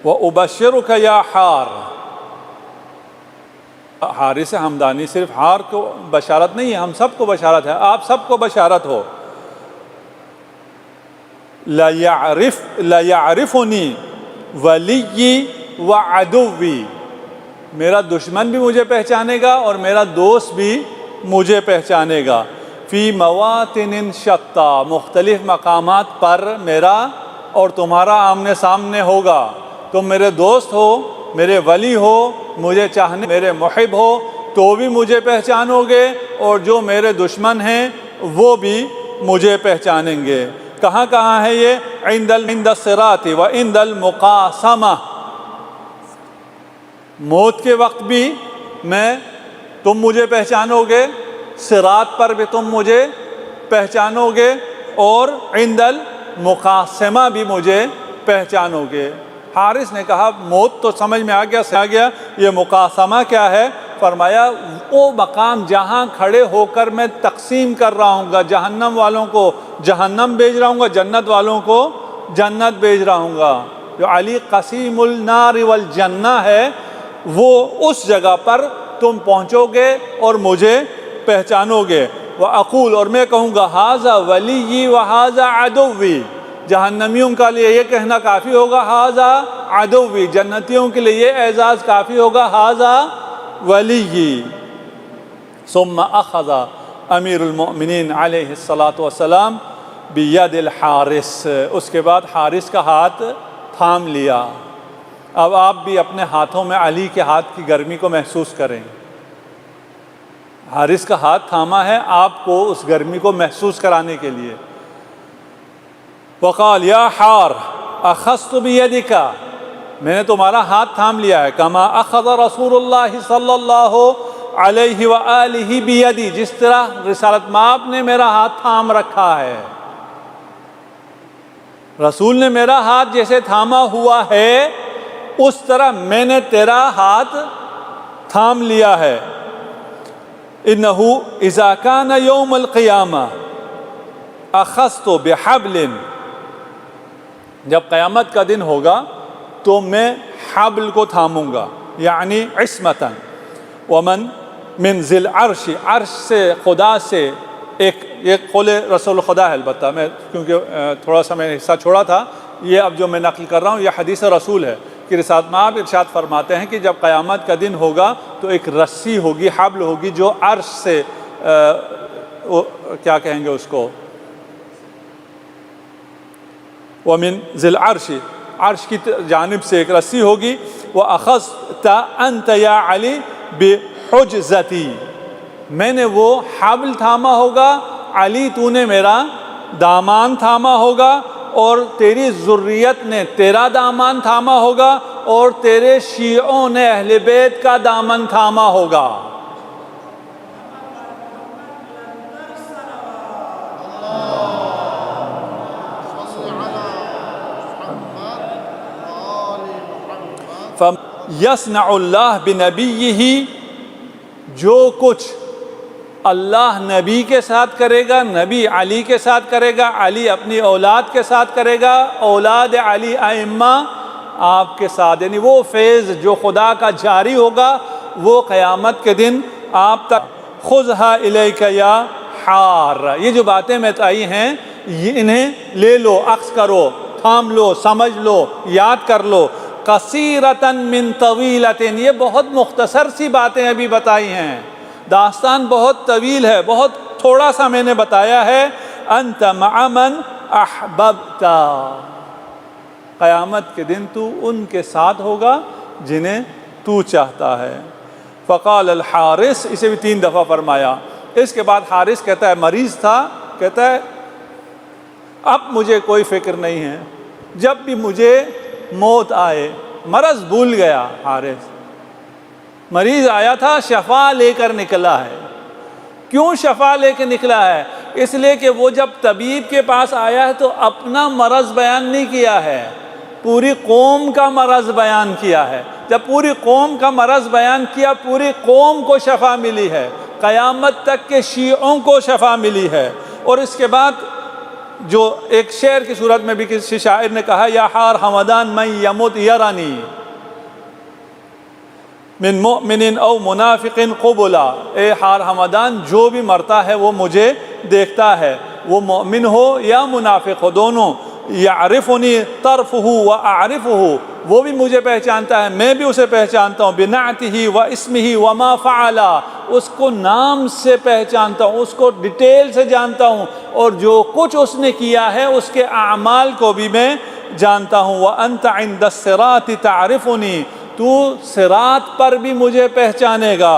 وَأُبَشِّرُكَ يَا حَارِ، حارث حمدانی صرف حار کو بشارت نہیں ہے، ہم سب کو بشارت ہے، آپ سب کو بشارت ہو۔ لَيَعْرِفُنِي وَلِيِّي وَعَدُوِّي، میرا دشمن بھی مجھے پہچانے گا اور میرا دوست بھی مجھے پہچانے گا۔ فی مواطن شتیٰ، مختلف مقامات پر میرا اور تمہارا آمنے سامنے ہوگا۔ تم میرے دوست ہو، میرے ولی ہو، مجھے چاہنے میرے محب ہو تو بھی مجھے پہچانو گے، اور جو میرے دشمن ہیں وہ بھی مجھے پہچانیں گے۔ کہاں کہاں ہے یہ؟ عند الصراط و عند المقاسمہ، موت کے وقت بھی تم مجھے پہچانو گے، صراط پر بھی تم مجھے پہچانو گے، اور عند المقاسمہ بھی مجھے پہچانو گے۔ حارث نے کہا موت تو سمجھ میں آ گیا، یہ مقاسمہ کیا ہے؟ فرمایا وہ مقام جہاں کھڑے ہو کر میں تقسیم کر رہا ہوں گا، جہنم والوں کو جہنم بھیج رہا ہوں گا، جنت والوں کو جنت بھیج رہا ہوں گا۔ جو علی قسیم النار والجنہ ہے، وہ اس جگہ پر تم پہنچو گے اور مجھے پہچانو گے۔ وَأَقُولُ، اور میں کہوں گا ھَذَا وَلِيِّي وَھَذَا عَدُوِّي، جہنمیوں کے لیے یہ کہنا کافی ہوگا ھَذَا عَدُوِّي، جنتیوں کے لیے یہ اعزاز کافی ہوگا ھَذَا وَلِيِّي۔ ثم اخذ امیر المؤمنین علیہ الصلاۃ والسلام بید الحارث، اس کے بعد حارث کا ہاتھ تھام لیا۔ اب آپ بھی اپنے ہاتھوں میں علی کے ہاتھ کی گرمی کو محسوس کریں۔ حارث کا ہاتھ تھاما ہے آپ کو اس گرمی کو محسوس کرانے کے لیے۔ وقال یا حار اخذت بیدک، میں نے تمہارا ہاتھ تھام لیا ہے، کما اخذ رسول اللہ صلی اللہ علیہ وآلہ بیدی، جس طرح رسالت مآب نے میرا ہاتھ تھام رکھا ہے۔ رسول نے میرا ہاتھ جیسے تھاما ہوا ہے اس طرح میں نے تیرا ہاتھ تھام لیا ہے۔ انہ اذا کان یوم القیامہ اخذت بحبل، جب قیامت کا دن ہوگا تو میں حبل کو تھاموں گا، یعنی عصمتا۔ ومن من ذی العرش، عرش سے خدا سے ایک قول رسول خدا ہے، البتہ میں کیونکہ تھوڑا سا میں نے حصہ چھوڑا تھا، یہ اب جو میں نقل کر رہا ہوں یہ حدیث رسول ہے کہ رسالت مآب ارشاد فرماتے ہیں کہ جب قیامت کا دن ہوگا تو ایک رسی ہوگی، حبل ہوگی، جو عرش سے کیا کہیں گے اس کو، ومن ذی العرش، عرش کی جانب سے ایک رسی ہوگی۔ وَأَخَذْتَ أَنْتَ يَا عَلِي بِحُجْزَتِي، میں نے وہ حبل تھاما ہوگا، علی تو نے میرا دامان تھاما ہوگا، اور تیری ذریت نے تیرا دامان تھاما ہوگا، اور تیرے شیعوں نے اہل بیت کا دامن تھاما ہوگا۔ یصنع اللہ بنبیہ، جو کچھ اللہ نبی کے ساتھ کرے گا، نبی علی کے ساتھ کرے گا، علی اپنی اولاد کے ساتھ کرے گا، اولاد علی ائمہ آپ کے ساتھ، یعنی وہ فیض جو خدا کا جاری ہوگا وہ قیامت کے دن آپ تک۔ خذھا الیک یا حار، یہ جو باتیں میں بتائی ہیں انہیں لے لو، اخذ کرو، تھام لو، سمجھ لو، یاد کر لو۔ قصیرۃ من طویلۃ، یہ بہت مختصر سی باتیں ابھی بتائی ہیں، داستان بہت طویل ہے، بہت تھوڑا سا میں نے بتایا ہے۔ انت مع من احببت، قیامت کے دن تو ان کے ساتھ ہوگا جنہیں تو چاہتا ہے۔ فقال الحارث، اسے بھی 3 دفعہ فرمایا۔ اس کے بعد حارث کہتا ہے، مریض تھا، کہتا ہے اب مجھے کوئی فکر نہیں ہے، جب بھی مجھے موت آئے، مرض بھول گیا۔ حارث مریض آیا تھا، شفا لے کر نکلا ہے۔ کیوں شفا لے کے نکلا ہے؟ اس لیے کہ وہ جب طبیب کے پاس آیا ہے تو اپنا مرض بیان نہیں کیا ہے، پوری قوم کا مرض بیان کیا ہے۔ جب پوری قوم کا مرض بیان کیا، پوری قوم کو شفا ملی ہے، قیامت تک کے شیعوں کو شفا ملی ہے۔ اور اس کے بعد جو ایک شعر کی صورت میں بھی کسی شاعر نے کہا، یا حار حمدان من یمت یرانی من مؤمن او منافق قبلا، اے حار حمدان جو بھی مرتا ہے وہ مجھے دیکھتا ہے، وہ مومن ہو یا منافق ہو، دونوں۔ یعرفنی طرفہ واعرفہ، وہ بھی مجھے پہچانتا ہے، میں بھی اسے پہچانتا ہوں۔ بنعتہ واسمہ وما فعل، اس کو نام سے پہچانتا ہوں، اس کو ڈیٹیل سے جانتا ہوں، اور جو کچھ اس نے کیا ہے اس کے اعمال کو بھی میں جانتا ہوں۔ وانت عند الصراط تعرفنی، تو صراط پر بھی مجھے پہچانے گا،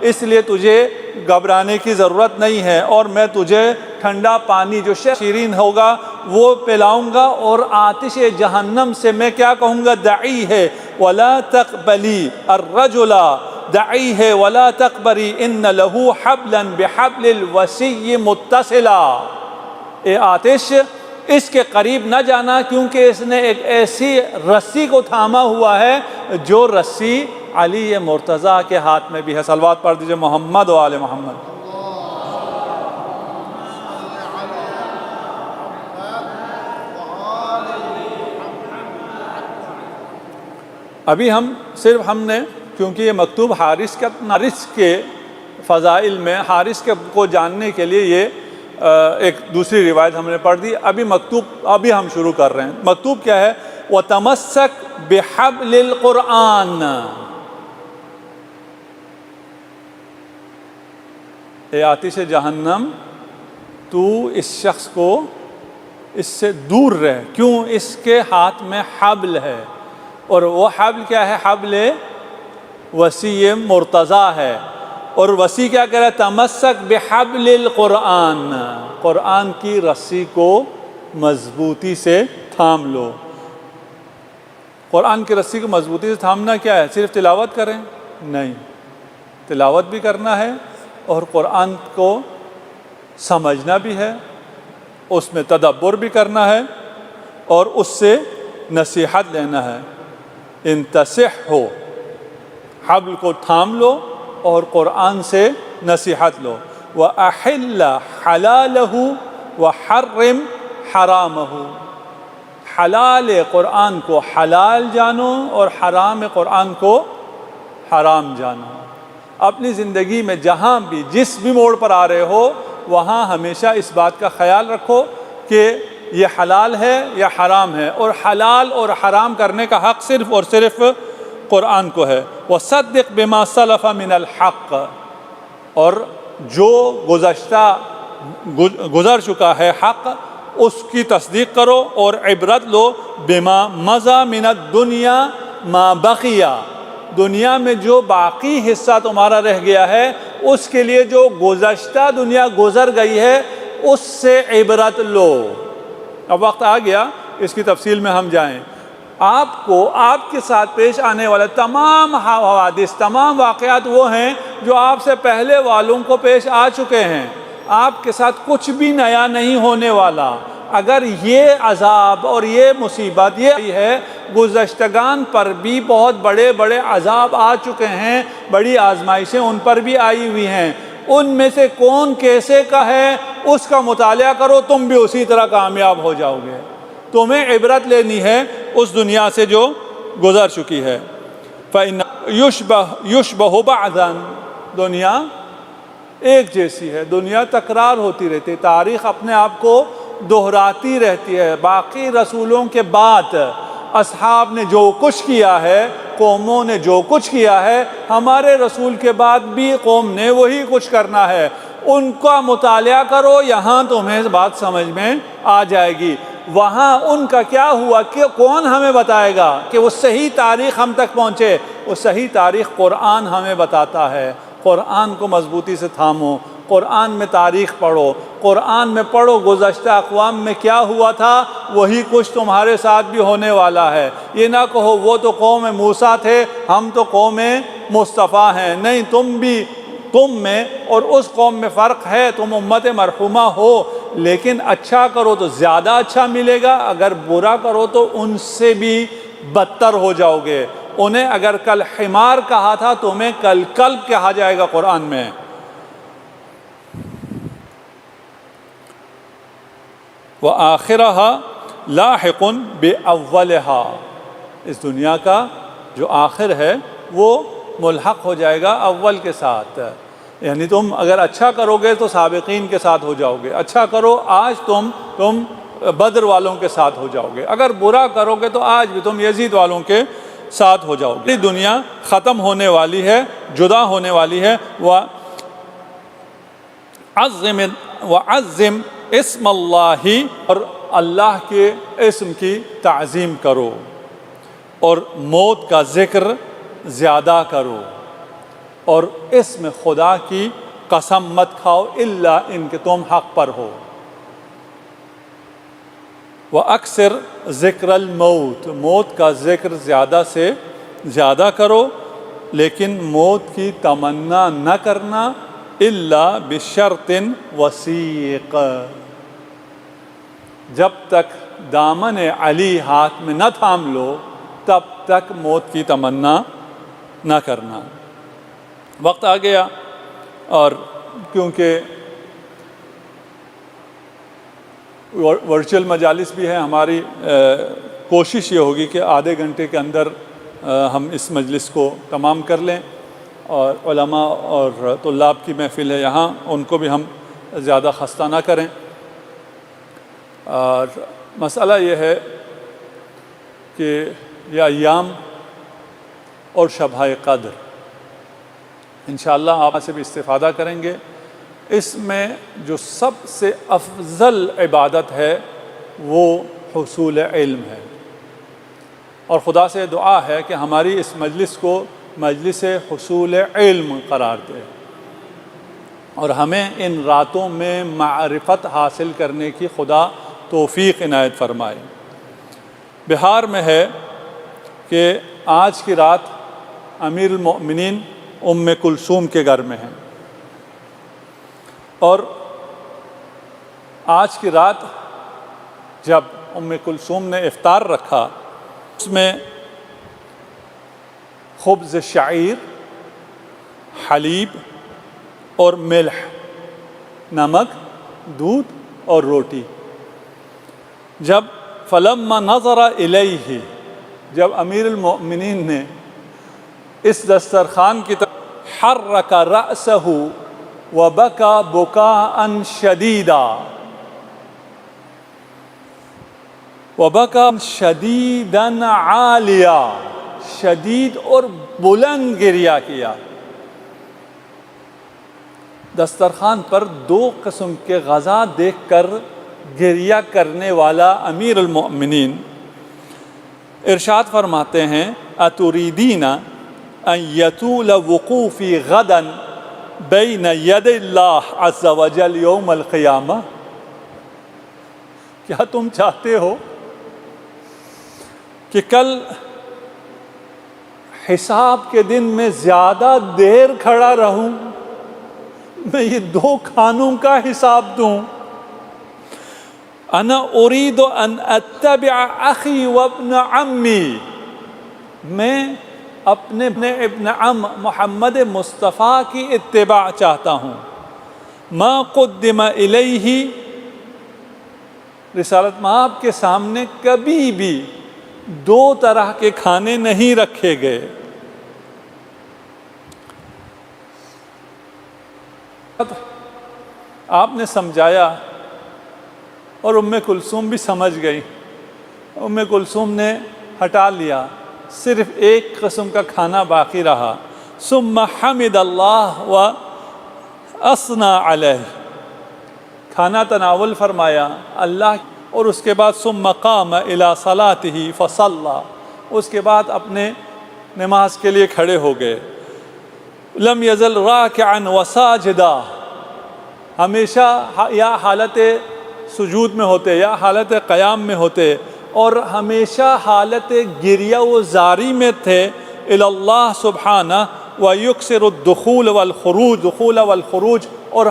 اس لیے تجھے گھبرانے کی ضرورت نہیں ہے، اور میں تجھے ٹھنڈا پانی جو شیرین ہوگا وہ پلاؤں گا، اور آتش جہنم سے میں کیا کہوں گا، دعی ہے ولا تقبلی الرجل، دعی ہے ولا تقبری ان لہ حبلا بحبل الوصی متصلا، اے آتش اس کے قریب نہ جانا، کیونکہ اس نے ایک ایسی رسی کو تھاما ہوا ہے جو رسی علی مرتضیٰ کے ہاتھ میں بھی ہے۔ صلوات پڑھ دیجئے محمد و آل محمد۔ ابھی ہم نے کیونکہ یہ مکتوب حارث کے فضائل میں حارث کو جاننے کے لیے یہ ایک دوسری روایت ہم نے پڑھ دی۔ ابھی ہم شروع کر رہے ہیں۔ مکتوب کیا ہے؟ وَتَمَسَّكْ بِحَبْلِ الْقُرْآنِ، اے آتش جہنم تو اس شخص کو اس سے دور رہ، کیوں؟ اس کے ہاتھ میں حبل ہے، اور وہ حبل کیا ہے؟ حبل وسیع مرتضیٰ ہے۔ اور وسیع کیا کہہ رہا ہے؟ تمسک بحبل القرآن، قرآن کی رسی کو مضبوطی سے تھام لو۔ قرآن کی رسی کو مضبوطی سے تھامنا کیا ہے؟ صرف تلاوت کریں؟ نہیں، تلاوت بھی کرنا ہے اور قرآن کو سمجھنا بھی ہے، اس میں تدبر بھی کرنا ہے، اور اس سے نصیحت لینا ہے۔ انتصح ہو، حبل کو تھام لو اور قرآن سے نصیحت لو۔ وَأَحِلَّ حَلَالَهُ وَحَرِّمْ حَرَامَهُ، حلال قرآن کو حلال جانو اور حرام قرآن کو حرام جانو۔ اپنی زندگی میں جہاں بھی جس بھی موڑ پر آ رہے ہو وہاں ہمیشہ اس بات کا خیال رکھو کہ یہ حلال ہے یا حرام ہے، اور حلال اور حرام کرنے کا حق صرف اور صرف قرآن کو ہے۔ وَصَدِّقْ بِمَا سَلَفَ مِنَ الْحَقِّ، اور جو گزر چکا ہے حق اس کی تصدیق کرو اور عبرت لو۔ بما مضى من الدنیا ما بقیا، دنیا میں جو باقی حصہ تمہارا رہ گیا ہے اس کے لیے جو گزشتہ دنیا گزر گئی ہے اس سے عبرت لو۔ اب وقت آ گیا اس کی تفصیل میں ہم جائیں۔ آپ کو آپ کے ساتھ پیش آنے والے تمام حوادث، تمام واقعات وہ ہیں جو آپ سے پہلے والوں کو پیش آ چکے ہیں، آپ کے ساتھ کچھ بھی نیا نہیں ہونے والا۔ اگر یہ عذاب اور یہ مصیبت یہ ہے گزشتگان پر بھی بہت بڑے بڑے عذاب آ چکے ہیں، بڑی آزمائشیں ان پر بھی آئی ہوئی ہیں، ان میں سے کون کیسے کا ہے اس کا مطالعہ کرو، تم بھی اسی طرح کامیاب ہو جاؤ گے۔ تمہیں عبرت لینی ہے اس دنیا سے جو گزر چکی ہے۔ فَإِنَّ يُشْبَهُ بَعْضًا، دنیا ایک جیسی ہے، دنیا تکرار ہوتی رہتی ہے، تاریخ اپنے آپ کو دہراتی رہتی ہے۔ باقی رسولوں کے بعد اصحاب نے جو کچھ کیا ہے، قوموں نے جو کچھ کیا ہے، ہمارے رسول کے بعد بھی قوم نے وہی کچھ کرنا ہے۔ ان کا مطالعہ کرو، یہاں تمہیں بات سمجھ میں آ جائے گی۔ وہاں ان کا کیا ہوا کہ کون ہمیں بتائے گا کہ وہ صحیح تاریخ ہم تک پہنچے؟ وہ صحیح تاریخ قرآن ہمیں بتاتا ہے۔ قرآن کو مضبوطی سے تھامو، قرآن میں تاریخ پڑھو، قرآن میں پڑھو گزشتہ اقوام میں کیا ہوا تھا، وہی کچھ تمہارے ساتھ بھی ہونے والا ہے۔ یہ نہ کہو وہ تو قوم موسیٰ تھے، ہم تو قوم مصطفیٰ ہیں۔ نہیں، تم میں اور اس قوم میں فرق ہے، تم امت مرحومہ ہو، لیکن اچھا کرو تو زیادہ اچھا ملے گا، اگر برا کرو تو ان سے بھی بدتر ہو جاؤ گے۔ انہیں اگر کل حمار کہا تھا، تمہیں کل کلب کہا جائے گا قرآن میں۔ وَآخِرَهَا لَاحِقٌ بِأَوَّلِهَا، اس دنیا کا جو آخر ہے وہ ملحق ہو جائے گا اول کے ساتھ۔ یعنی تم اگر اچھا کرو گے تو سابقین کے ساتھ ہو جاؤ گے، اچھا کرو آج تم بدر والوں کے ساتھ ہو جاؤ گے، اگر برا کرو گے تو آج بھی تم یزید والوں کے ساتھ ہو جاؤ گے۔ دنیا ختم ہونے والی ہے، جدا ہونے والی ہے۔ وَعَزِّمْ اسم اللہ، اور اللہ کے اسم کی تعظیم کرو، اور موت کا ذکر زیادہ کرو، اور اسم خدا کی قسم مت کھاؤ الا ان کہ تم حق پر ہو۔ وَأَكْثِرْ ذِكْرَ الْمَوْتِ، موت کا ذکر زیادہ سے زیادہ کرو، لیکن موت کی تمنا نہ کرنا الا بشرط وثیق، جب تک دامن علی ہاتھ میں نہ تھام لو تب تک موت کی تمنا نہ کرنا۔ وقت آ گیا، اور کیونکہ ورچوئل مجالس بھی ہیں، ہماری کوشش یہ ہوگی کہ آدھے گھنٹے کے اندر ہم اس مجلس کو تمام کر لیں، اور علماء اور طلاب کی محفل ہے یہاں، ان کو بھی ہم زیادہ خستہ نہ کریں۔ اور مسئلہ یہ ہے کہ یہ ایام اور شبہ قدر انشاءاللہ آپ سے بھی استفادہ کریں گے۔ اس میں جو سب سے افضل عبادت ہے وہ حصول علم ہے، اور خدا سے دعا ہے کہ ہماری اس مجلس کو مجلس حصول علم قرار دے، اور ہمیں ان راتوں میں معرفت حاصل کرنے کی خدا توفیق عنایت فرمائے۔ بہار میں ہے کہ آج کی رات امیر المؤمنین ام کلثوم کے گھر میں ہیں، اور آج کی رات جب ام کلثوم نے افطار رکھا، اس میں خبز شعیر، حلیب اور ملح، نمک، دودھ اور روٹی۔ جب فلما نظر الیہ، جب امیر المؤمنین نے اس دسترخوان کی طرف، حرک رأسہ وبکا بکاء شدیدا، وبکا شدیدا عالیا، شدید اور بلند گریہ کیا۔ دسترخوان پر دو قسم کے غذا دیکھ کر گریہ کرنے والا امیر المؤمنین ارشاد فرماتے ہیں، اتریدین ان یطول وقوفی غدا بین ید اللہ عز وجل یوم القیامہ، کیا تم چاہتے ہو کہ کل حساب کے دن میں زیادہ دیر کھڑا رہوں، میں یہ دو کھانوں کا حساب دوں؟ انا اريد ان اتبع اخی وابن عمی، میں اپنے ابن عم محمد مصطفیٰ کی اتباع چاہتا ہوں. ما قدم الیہ، رسالت مآب کے سامنے کبھی بھی دو طرح کے کھانے نہیں رکھے گئے. آپ نے سمجھایا اور ام کلثوم بھی سمجھ گئی. ام کلثوم نے ہٹا لیا، صرف ایک قسم کا کھانا باقی رہا. ثم حمد اللہ و اثنا علیہ، کھانا تناول فرمایا اللہ، اور اس کے بعد ثم قام الی صلاتہ فصلی، اس کے بعد اپنے نماز کے لیے کھڑے ہو گئے. لم یزل راکعا و ساجدا، ہمیشہ یا حالت سجود میں ہوتے یا حالت قیام میں ہوتے، اور ہمیشہ حالت گریہ و زاری میں تھے. الی اللہ سبحانہ و یکثر الدخول والخروج، دخول والخروج، اور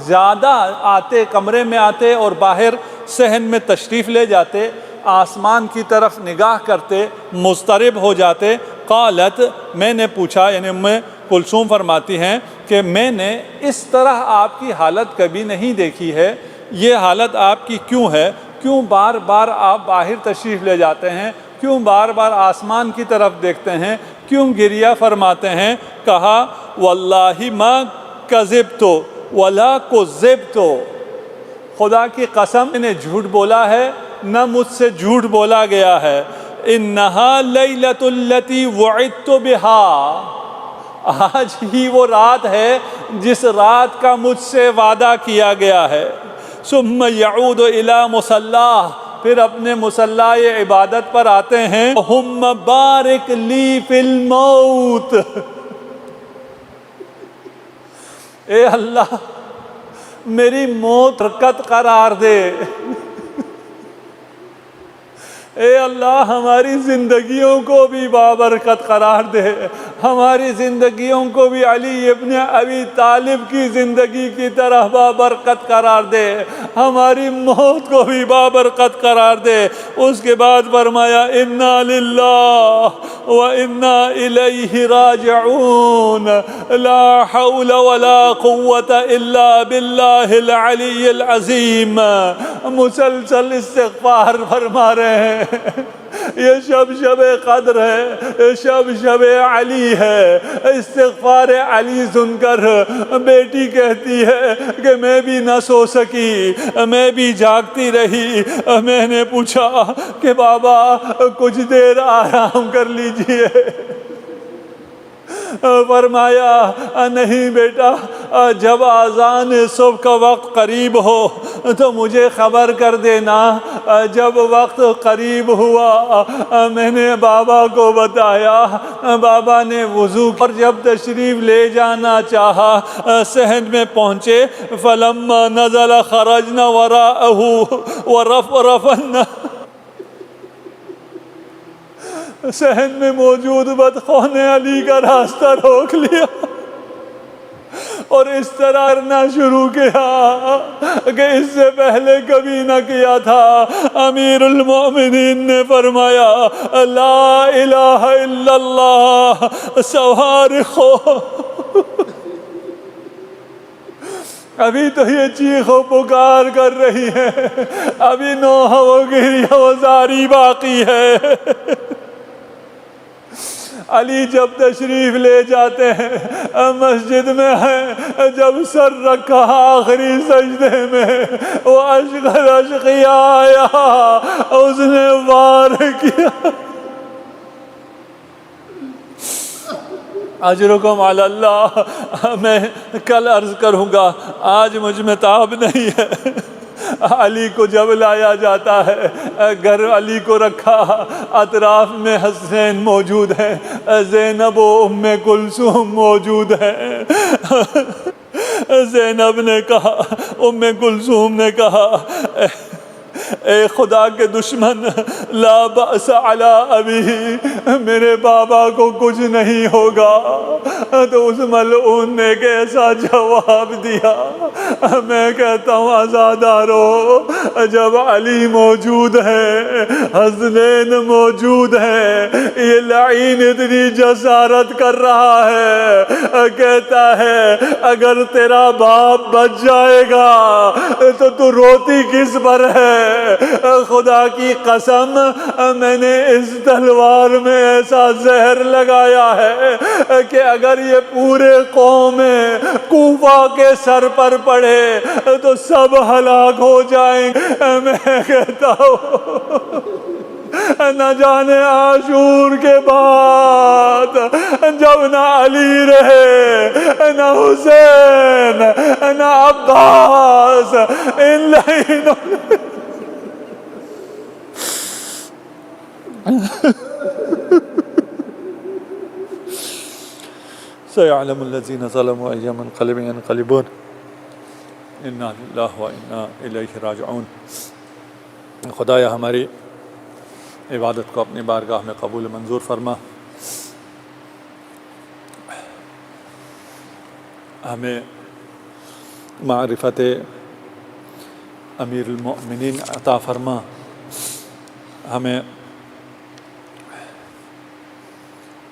زیادہ آتے، کمرے میں آتے اور باہر صحن میں تشریف لے جاتے، آسمان کی طرف نگاہ کرتے، مضطرب ہو جاتے. قالت، میں نے پوچھا، یعنی میں کلثوم فرماتی ہیں کہ میں نے اس طرح آپ کی حالت کبھی نہیں دیکھی ہے، یہ حالت آپ کی کیوں ہے؟ کیوں بار بار آپ باہر تشریف لے جاتے ہیں؟ کیوں بار بار آسمان کی طرف دیکھتے ہیں؟ کیوں گریہ فرماتے ہیں؟ کہا واللہ ما کذبت ولا کذبت، خدا کی قسم میں نے جھوٹ بولا ہے نہ مجھ سے جھوٹ بولا گیا ہے. انہا لیلۃ التی وعدت بہا، آج ہی وہ رات ہے جس رات کا مجھ سے وعدہ کیا گیا ہے. ثم یعود الی مصلاہ، پھر اپنے مصلی عبادت پر آتے ہیں. ہم بارک لی فی الموت، اے اللہ میری موت برکت قرار دے. اے اللہ ہماری زندگیوں کو بھی بابرکت قرار دے، ہماری زندگیوں کو بھی علی ابن ابی طالب کی زندگی کی طرح بابرکت قرار دے، ہماری موت کو بھی بابرکت قرار دے. اس کے بعد فرمایا انا للہ و انا الیہ راجعون، لا حول ولا قوة الا باللہ العلی العظیم. مسلسل استغفار فرما رہے ہیں. یہ شب قدر ہے، یہ شب علی ہے. استغفار علی سن کر بیٹی کہتی ہے کہ میں بھی نہ سو سکی، میں بھی جاگتی رہی. میں نے پوچھا کہ بابا کچھ دیر آرام کر لیجئے. فرمایا نہیں بیٹا، جب اذان صبح کا وقت قریب ہو تو مجھے خبر کر دینا. جب وقت قریب ہوا میں نے بابا کو بتایا، بابا نے وضو پر جب تشریف لے جانا چاہا صحن میں پہنچے. فلما نزل خرجنا وراءه ورفرفنا، صحن میں موجود بدخواہ نے علی کا راستہ روک لیا اور اس طرح کرنا شروع کیا کہ اس سے پہلے کبھی نہ کیا تھا. امیر المومنین نے فرمایا لا الہ الا اللہ صوارخو، ابھی تو یہ چیخ و پکار کر رہی ہے، ابھی نوحہ و گریہ و زاری باقی ہے. علی جب تشریف لے جاتے ہیں مسجد میں ہیں، جب سر رکھا آخری سجدے میں وہ اشقیا آیا، اس نے وار کیا. اجرکم علی اللہ. میں کل عرض کروں گا، آج مجھ میں تاب نہیں ہے. علی کو جب لایا جاتا ہے، گھر علی کو رکھا، اطراف میں حسین موجود ہیں، زینب و ام کلثوم موجود ہیں. زینب نے کہا، ام کلثوم نے کہا اے خدا کے دشمن، لا بأس علی ابی، میرے بابا کو کچھ نہیں ہوگا۔ تو اس ملعون نے کیسا جواب دیا؟ میں کہتا ہوں عزادارو، جب علی موجود ہے، حسنین موجود ہے، یہ لعین اتنی جسارت کر رہا ہے، کہتا ہے اگر تیرا باپ بچ جائے گا تو روتی کس پر ہے؟ خدا کی قسم، میں نے اس تلوار میں ایسا زہر لگایا ہے کہ اگر یہ پورے قوم کوفہ کے سر پر پڑے تو سب ہلاک ہو جائیں گے۔ میں کہتا ہوں نہ جانے عاشور کے بعد جب نہ علی رہے، نہ حسین، نہ عباس، ان لائنوں سيعلم الذين ظلموا أي منقلب ينقلبون إنا لله وإنا إليه راجعون۔ خدایا ہماری عبادت کو اپنی بارگاہ میں قبول منظور فرما، ہمیں معرفت امیر المؤمنین عطا فرما، ہمیں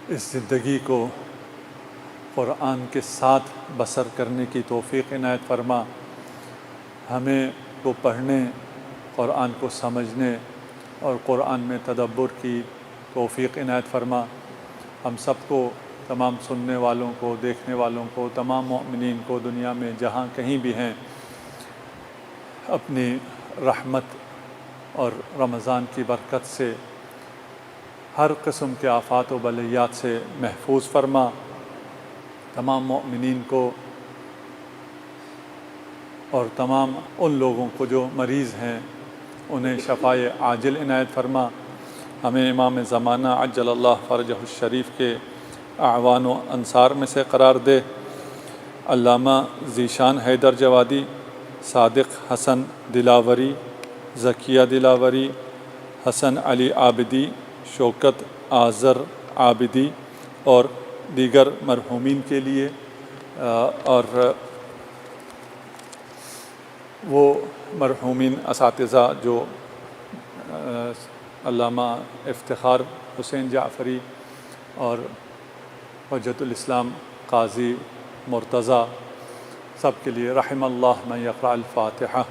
اس زندگی کو قرآن کے ساتھ بسر کرنے کی توفیق عنایت فرما، ہمیں کو پڑھنے، قرآن کو سمجھنے اور قرآن میں تدبر کی توفیق عنایت فرما۔ ہم سب کو، تمام سننے والوں کو، دیکھنے والوں کو، تمام مؤمنین کو دنیا میں جہاں کہیں بھی ہیں، اپنی رحمت اور رمضان کی برکت سے ہر قسم کے آفات و بلیات سے محفوظ فرما۔ تمام مؤمنین کو اور تمام ان لوگوں کو جو مریض ہیں انہیں شفائے عاجل عنایت فرما۔ ہمیں امام زمانہ عجل اللہ فرجہ الشریف کے اعوان و انصار میں سے قرار دے۔ علامہ ذیشان حیدر جوادی، صادق حسن دلاوری، ذکیہ دلاوری، حسن علی عابدی، شوکت آذر عابدی اور دیگر مرحومین کے لیے، اور وہ مرحومین اساتذہ جو علامہ افتخار حسین جعفری اور حجت الاسلام قاضی مرتضیٰ، سب کے لیے رحم اللہ من یقرأ الفاتحہ۔